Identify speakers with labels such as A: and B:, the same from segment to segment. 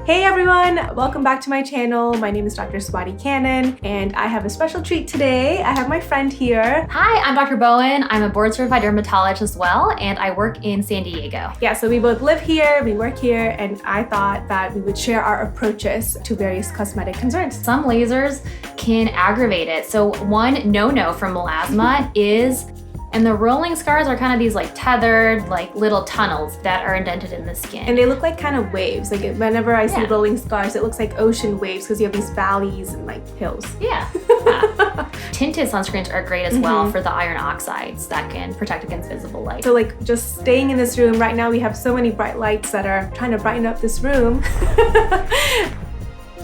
A: Hey everyone, welcome back to my channel. My name is Dr. Swati Kannan and I have a special treat today. I have my friend here.
B: Hi, I'm Dr. Boen. I'm a board certified dermatologist as well, and I work in San Diego.
A: Yeah, so we both live here, we work here, and I thought that we would share our approaches to various cosmetic concerns.
B: Some lasers can aggravate it. So one no-no from melasma is, and the rolling scars are kind of these like tethered, like little tunnels that are indented in the skin.
A: And they look like kind of waves. Like whenever I see
B: Yeah.
A: rolling scars, it looks like ocean waves because you have these valleys and like hills.
B: Yeah. Tinted sunscreens are great as well for the iron oxides that can protect against visible light.
A: So like just staying in this room, right now we have so many bright lights that are trying to brighten up this room.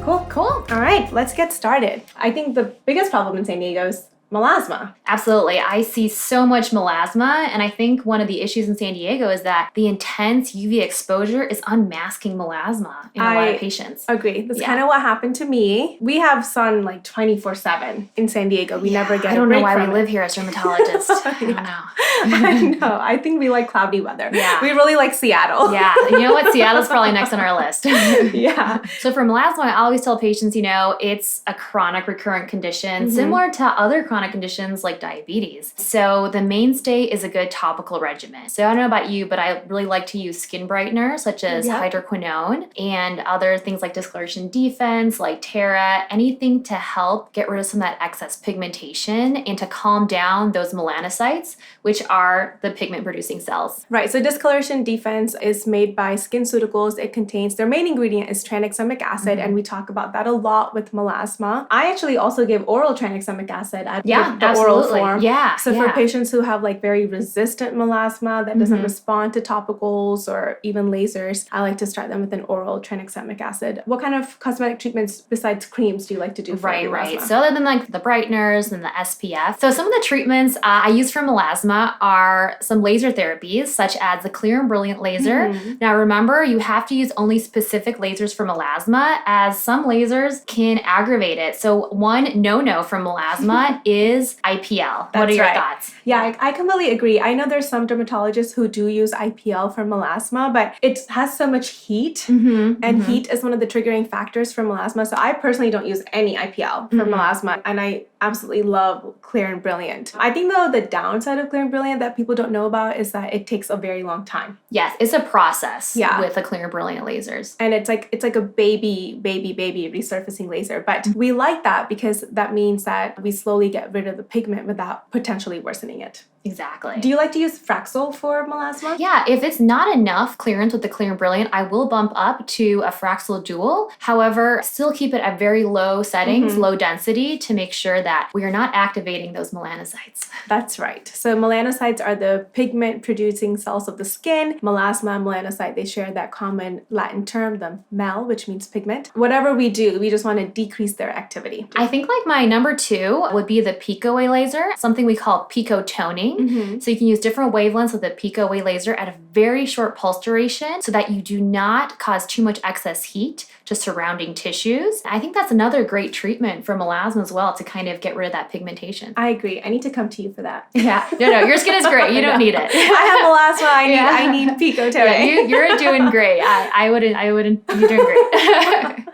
A: Cool. All right, let's get started. I think the biggest problem in San Diego is melasma.
B: Absolutely. I see so much melasma, and I think one of the issues in San Diego is that the intense UV exposure is unmasking melasma in a lot of patients.
A: Agree. That's kind of what happened to me. We have sun like 24/7 in San Diego. We never get
B: I don't
A: a break
B: know why
A: from
B: we live here as dermatologists. I don't know.
A: I know. I think we like cloudy weather.
B: Yeah.
A: We really like Seattle.
B: Yeah. You know what? Seattle's probably next on our list.
A: Yeah.
B: So for melasma, I always tell patients, it's a chronic recurrent condition similar to other chronic conditions like diabetes. So the mainstay is a good topical regimen. So I don't know about you, but I really like to use skin brighteners such as hydroquinone and other things like discoloration defense, like Terra, anything to help get rid of some of that excess pigmentation and to calm down those melanocytes, which are the pigment producing cells.
A: Right. So discoloration defense is made by SkinCeuticals. It contains, their main ingredient is tranexamic acid, and we talk about that a lot with melasma. I actually also give oral tranexamic acid at the oral form.
B: Yeah.
A: So for patients who have like very resistant melasma that doesn't respond to topicals or even lasers, I like to start them with an oral tranexamic acid. What kind of cosmetic treatments besides creams do you like to do for melasma?
B: Right. So other than like the brighteners and the SPF, so some of the treatments I use for melasma are some laser therapies such as the Clear and Brilliant laser. Now remember, you have to use only specific lasers for melasma as some lasers can aggravate it. So one no-no from melasma is IPL. What are your thoughts?
A: Yeah, I completely agree. I know there's some dermatologists who do use IPL for melasma, but it has so much heat, and heat is one of the triggering factors for melasma. So I personally don't use any IPL for melasma, and I absolutely love Clear and Brilliant. I think though the downside of Clear and Brilliant that people don't know about is that it takes a very long time.
B: Yes, it's a process with the Clear and Brilliant lasers.
A: And it's like a baby resurfacing laser. But we like that because that means that we slowly get rid of the pigment without potentially worsening it.
B: Exactly.
A: Do you like to use Fraxel for melasma?
B: Yeah, if it's not enough clearance with the Clear and Brilliant, I will bump up to a Fraxel Dual. However, still keep it at very low settings, low density, to make sure that we are not activating those melanocytes.
A: That's right. So melanocytes are the pigment-producing cells of the skin. Melasma and melanocyte, they share that common Latin term, the mel, which means pigment. Whatever we do, we just want to decrease their activity.
B: I think like my number 2 would be the Pico-Way laser, something we call pico toning. So you can use different wavelengths with the Pico-Way laser at a very short pulse duration so that you do not cause too much excess heat to surrounding tissues. I think that's another great treatment for melasma as well to kind of get rid of that pigmentation.
A: I agree. I need to come to you for that.
B: Yeah. No, your skin is great. You don't need it.
A: I have melasma. I need pico toning.
B: Yeah, you're doing great. I wouldn't. You're doing great.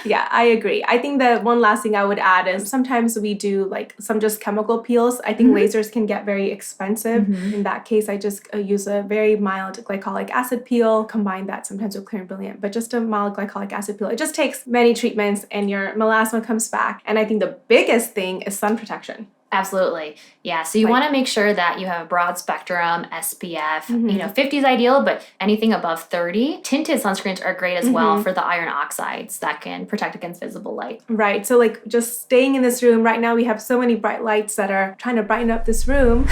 A: Yeah, I agree. I think that one last thing I would add is sometimes we do like some just chemical peels. I think lasers can get very expensive. In that case, I just use a very mild glycolic acid peel, combine that sometimes with Clear and Brilliant, but just a mild glycolic acid peel. It just takes many treatments and your melasma comes back. And I think the biggest thing is sun protection.
B: Absolutely. Yeah. So you want to make sure that you have a broad spectrum SPF. 50 is ideal, but anything above 30. Tinted sunscreens are great as well for the iron oxides that can protect against visible light.
A: Right. So like just staying in this room, right now we have so many bright lights that are trying to brighten up this room.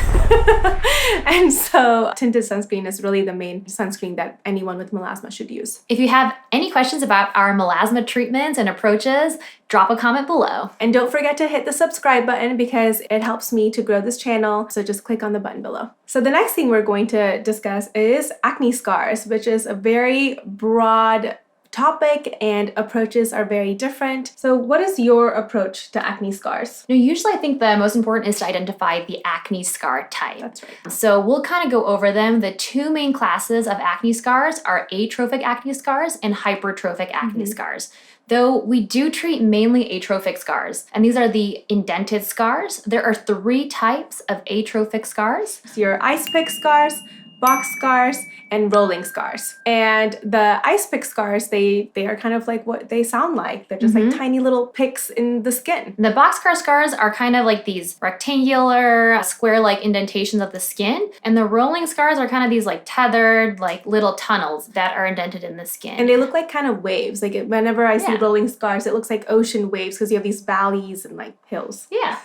A: And so tinted sunscreen is really the main sunscreen that anyone with melasma should use.
B: If you have any questions about our melasma treatments and approaches, drop a comment below.
A: And don't forget to hit the subscribe button because it helps me to grow this channel. So just click on the button below. So the next thing we're going to discuss is acne scars, which is a very broad topic and approaches are very different. So what is your approach to acne scars?
B: Usually I think the most important is to identify the acne scar type.
A: That's right.
B: So we'll kind of go over them. The two main classes of acne scars are atrophic acne scars and hypertrophic acne scars. Though we do treat mainly atrophic scars, and these are the indented scars. There are 3 types of atrophic scars.
A: So your ice pick scars, box scars, and rolling scars. And the ice pick scars, they are kind of like what they sound like. They're just like tiny little picks in the skin.
B: The boxcar scars are kind of like these rectangular, square-like indentations of the skin. And the rolling scars are kind of these like tethered, like little tunnels that are indented in the skin.
A: And they look like kind of waves. Like whenever I see rolling scars, it looks like ocean waves because you have these valleys and like hills.
B: Yeah.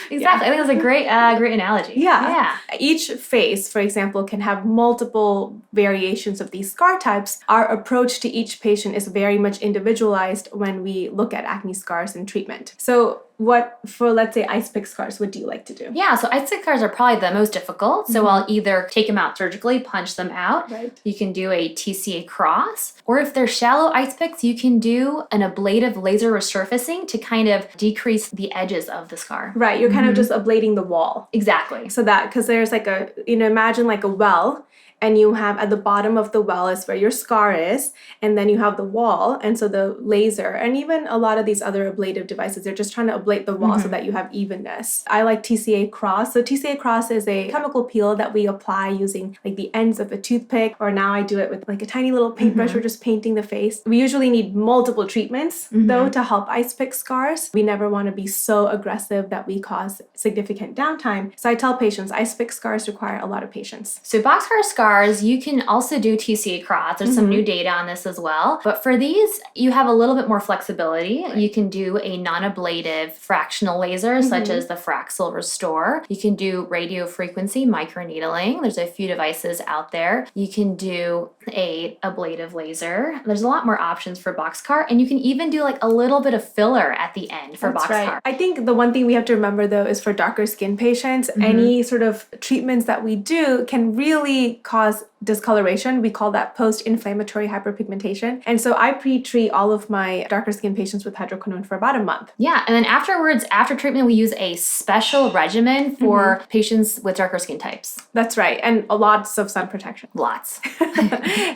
B: Exactly. I think that's a great analogy.
A: Yeah. Each face, for example, can have multiple variations of these scar types. Our approach to each patient is very much individualized when we look at acne scars and treatment. So what, for let's say ice pick scars, what do you like to do?
B: Yeah, so ice pick scars are probably the most difficult. So I'll either take them out surgically, punch them out.
A: Right.
B: You can do a TCA cross. Or if they're shallow ice picks, you can do an ablative laser resurfacing to kind of decrease the edges of the scar.
A: Right, you're kind of just ablating the wall.
B: Exactly.
A: So that, because there's like a, imagine like a well, and you have at the bottom of the well is where your scar is, and then you have the wall, and so the laser, and even a lot of these other ablative devices, they're just trying to ablate the wall so that you have evenness. I like TCA cross. So TCA cross is a chemical peel that we apply using like the ends of a toothpick, or now I do it with like a tiny little paintbrush. We're just painting the face. We usually need multiple treatments though to help ice pick scars. We never want to be so aggressive that we cause significant downtime. So I tell patients ice pick scars require a lot of patience.
B: So boxcar scars, you can also do TCA cross. There's some new data on this as well. But for these, you have a little bit more flexibility. Right. You can do a non-ablative fractional laser, such as the Fraxel Restore. You can do radio frequency microneedling. There's a few devices out there. You can do a ablative laser. There's a lot more options for boxcar, and you can even do like a little bit of filler at the end for boxcar.
A: Right. I think the one thing we have to remember though is for darker skin patients, any sort of treatments that we do can really cause discoloration. We call that post-inflammatory hyperpigmentation. And so I pre-treat all of my darker skin patients with hydroquinone for about a month.
B: Yeah, and then afterwards, after treatment, we use a special regimen for patients with darker skin types.
A: That's right, and lots of sun protection.
B: Lots.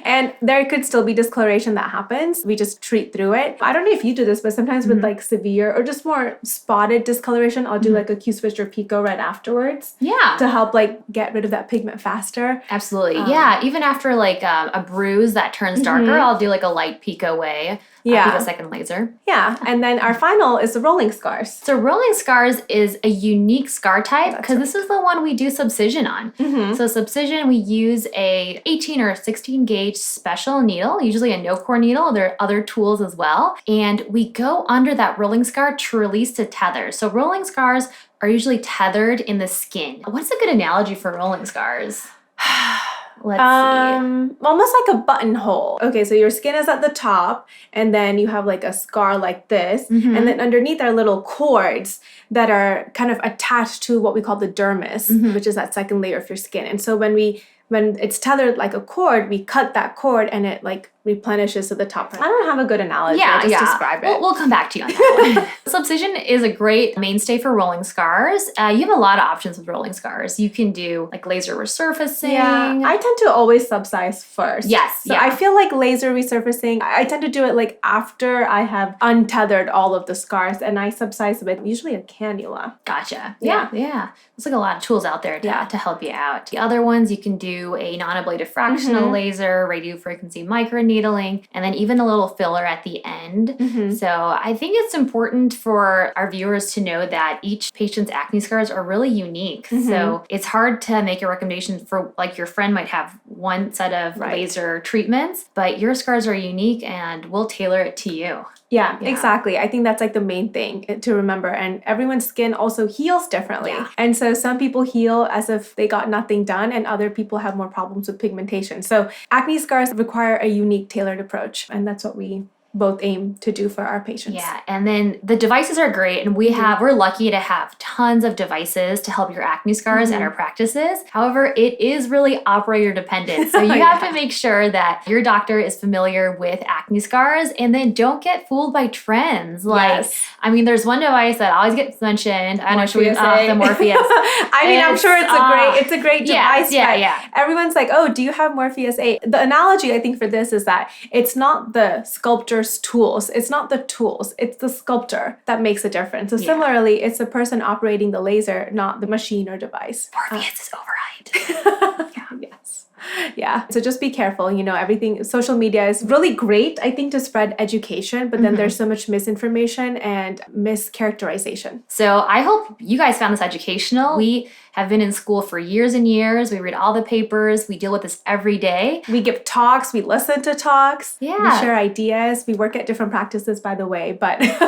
A: And there could still be discoloration that happens. We just treat through it. I don't know if you do this, but sometimes with like severe or just more spotted discoloration, I'll do like a Q-switch or Pico right afterwards.
B: Yeah.
A: To help like get rid of that pigment faster.
B: Absolutely. Yeah, even after like a bruise that turns darker, I'll do like a light Pico way.
A: Yeah.
B: Picosecond laser.
A: Yeah, and then our final is the rolling scars.
B: So rolling scars is a unique scar type because this is the one we do subcision on. So subcision, we use a 18 or 16 gauge special needle, usually a no-core needle. There are other tools as well. And we go under that rolling scar to release the tether. So rolling scars are usually tethered in the skin. What's a good analogy for rolling scars? Let's see.
A: Almost like a buttonhole. Okay, so your skin is at the top, and then you have like a scar like this, and then underneath are little cords that are kind of attached to what we call the dermis, which is that second layer of your skin. And so when it's tethered like a cord, we cut that cord and it like replenishes to the top. I don't have a good analogy. I just describe it.
B: We'll come back to you on that one. Subcision is a great mainstay for rolling scars. You have a lot of options with rolling scars. You can do like laser resurfacing.
A: Yeah, I tend to always subcise first.
B: Yes.
A: So I feel like laser resurfacing, I tend to do it like after I have untethered all of the scars, and I subcise with usually a cannula.
B: Gotcha. Yeah. There's like a lot of tools out there to help you out. The other ones, you can do a non-ablative fractional laser, radio frequency microneedling, and then even a little filler at the end. So I think it's important for our viewers to know that each patient's acne scars are really unique. So it's hard to make a recommendation for like your friend might have one set of laser treatments, but your scars are unique and we'll tailor it to you.
A: Yeah, exactly. I think that's like the main thing to remember. And everyone's skin also heals differently. Yeah. And so some people heal as if they got nothing done, and other people have more problems with pigmentation. So acne scars require a unique tailored approach. And that's what we both aim to do for our patients.
B: Yeah, and then the devices are great, and we're lucky to have tons of devices to help your acne scars at our practices. However, it is really operator dependent, so you have to make sure that your doctor is familiar with acne scars, and then don't get fooled by trends. Like, I mean, there's one device that always gets mentioned. I know the Morpheus.
A: I mean, I'm sure it's a great device. Everyone's like, oh, do you have Morpheus 8? The analogy I think for this is that it's not the sculptor's tools. It's not the tools. It's the sculptor that makes a difference. So similarly, it's the person operating the laser, not the machine or device.
B: Morpheus is overhyped.
A: Yes. Yeah. So just be careful. You know, everything, social media is really great, I think, to spread education, but then there's so much misinformation and mischaracterization.
B: So I hope you guys found this educational. We have been in school for years and years. We read all the papers. We deal with this every day.
A: We give talks. We listen to talks.
B: Yeah.
A: We share ideas. We work at different practices, by the way, but
B: it'd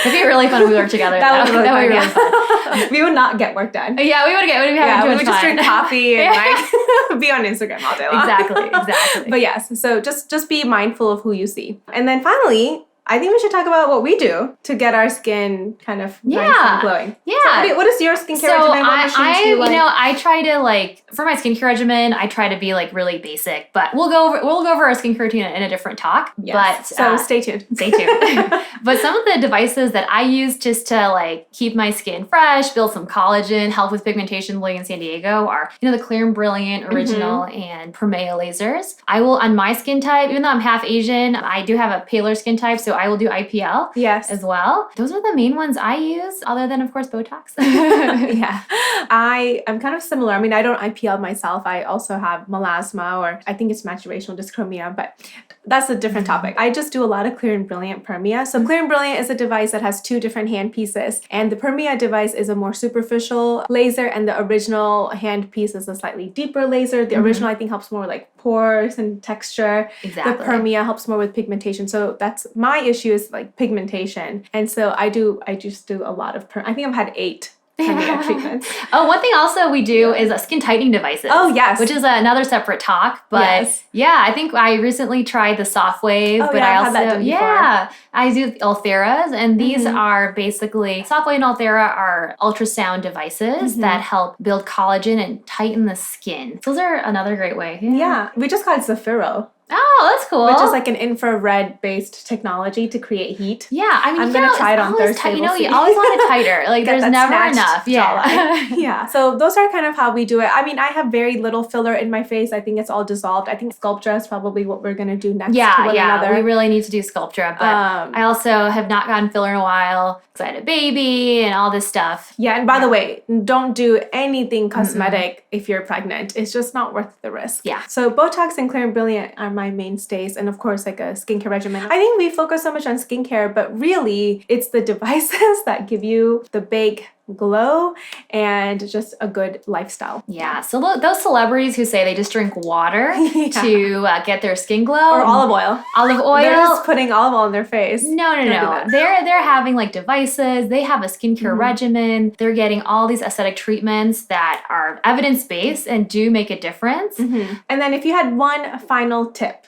B: be really fun if we work together.
A: That would be really fun. We would not get work done.
B: Yeah, we would
A: just drink coffee and like be on Instagram all day long.
B: Exactly.
A: But yes, so just be mindful of who you see. And then finally, I think we should talk about what we do to get our skin kind of nice and glowing.
B: Yeah.
A: So what is your skincare regimen? What machines do you like?
B: I try to for my skincare regimen, I try to be really basic, but we'll go over our skincare routine in a different talk.
A: Yes. But so stay tuned.
B: But some of the devices that I use just to keep my skin fresh, build some collagen, help with pigmentation living in San Diego are, the Clear and Brilliant Original and Promea lasers. I will, on my skin type, even though I'm half Asian, I do have a paler skin type, so I will do IPL as well. Those are the main ones I use, other than, of course, Botox.
A: Yeah. I'm kind of similar. I mean, I don't IPL myself. I also have melasma, or I think it's maturational dyschromia, but that's a different topic. I just do a lot of Clear and Brilliant Permia. So Clear and Brilliant is a device that has 2 different hand pieces, and the Permia device is a more superficial laser, and the original hand piece is a slightly deeper laser. The original, I think, helps more pores and texture.
B: Exactly.
A: The Permia helps more with pigmentation. So that's my issue, is pigmentation. And so I just do a lot of I think I've had 8 Permia treatments.
B: Oh, one thing also we do is skin tightening devices.
A: Oh, yes.
B: Which is another separate talk. But I think I recently tried the Soft Wave.
A: Oh,
B: but I also,
A: had that done before.
B: I do Ultheras, and these are basically, Soft Wave and Ulthera are ultrasound devices that help build collagen and tighten the skin. Those are another great way.
A: Yeah. We just call it Zafiro.
B: Oh, that's cool.
A: Which is an infrared-based technology to create heat.
B: Yeah, I mean,
A: I'm going to try it on Thursday.
B: You always want it tighter. There's never enough.
A: Yeah. So those are kind of how we do it. I mean, I have very little filler in my face. I think it's all dissolved. I think Sculptra is probably what we're going to do next.
B: Yeah. We really need to do Sculptra. But I also have not gotten filler in a while because I had a baby and all this stuff.
A: Yeah, and by the way, don't do anything cosmetic if you're pregnant. It's just not worth the risk.
B: Yeah.
A: So Botox and Clear and Brilliant are my mainstays, and of course a skincare regimen. I think we focus so much on skincare, but really it's the devices that give you the big glow and just a good lifestyle.
B: Yeah. So those celebrities who say they just drink water to get their skin glow,
A: or olive oil. They're just putting olive oil in their face.
B: No. They're having devices. They have a skincare regimen. They're getting all these aesthetic treatments that are evidence-based and do make a difference.
A: And then if you had one final tip,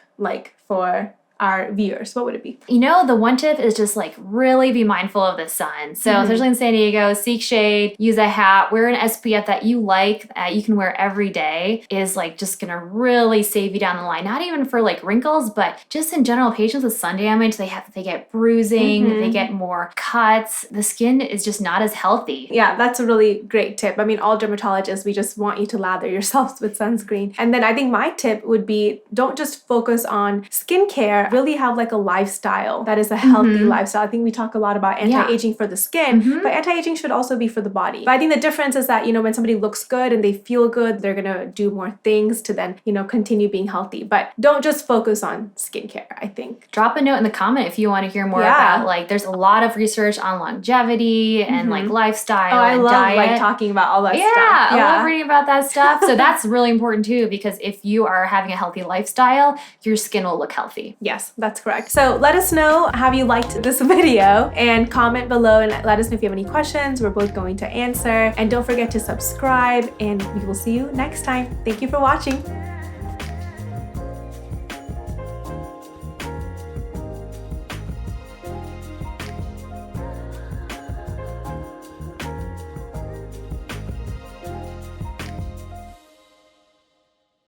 A: for our viewers, what would it be?
B: The one tip is just really be mindful of the sun. So especially in San Diego, seek shade, use a hat, wear an SPF that you like, that you can wear every day, is just gonna really save you down the line. Not even for wrinkles, but just in general, patients with sun damage, they get bruising, they get more cuts. The skin is just not as healthy.
A: Yeah, that's a really great tip. I mean, all dermatologists, we just want you to lather yourselves with sunscreen. And then I think my tip would be, don't just focus on skincare, really have a lifestyle that is a healthy lifestyle. I think we talk a lot about anti-aging for the skin, but anti-aging should also be for the body. But I think the difference is that, when somebody looks good and they feel good, they're going to do more things to then, continue being healthy. But don't just focus on skincare, I think.
B: Drop a note in the comment if you want to hear more about, there's a lot of research on longevity and lifestyle and diet.
A: I love talking about all that stuff.
B: Yeah, I love reading about that stuff. So that's really important too, because if you are having a healthy lifestyle, your skin will look healthy.
A: Yes, that's correct. So let us know, have you liked this video, and comment below and let us know if you have any questions. We're both going to answer. And don't forget to subscribe, and we will see you next time. Thank you for watching.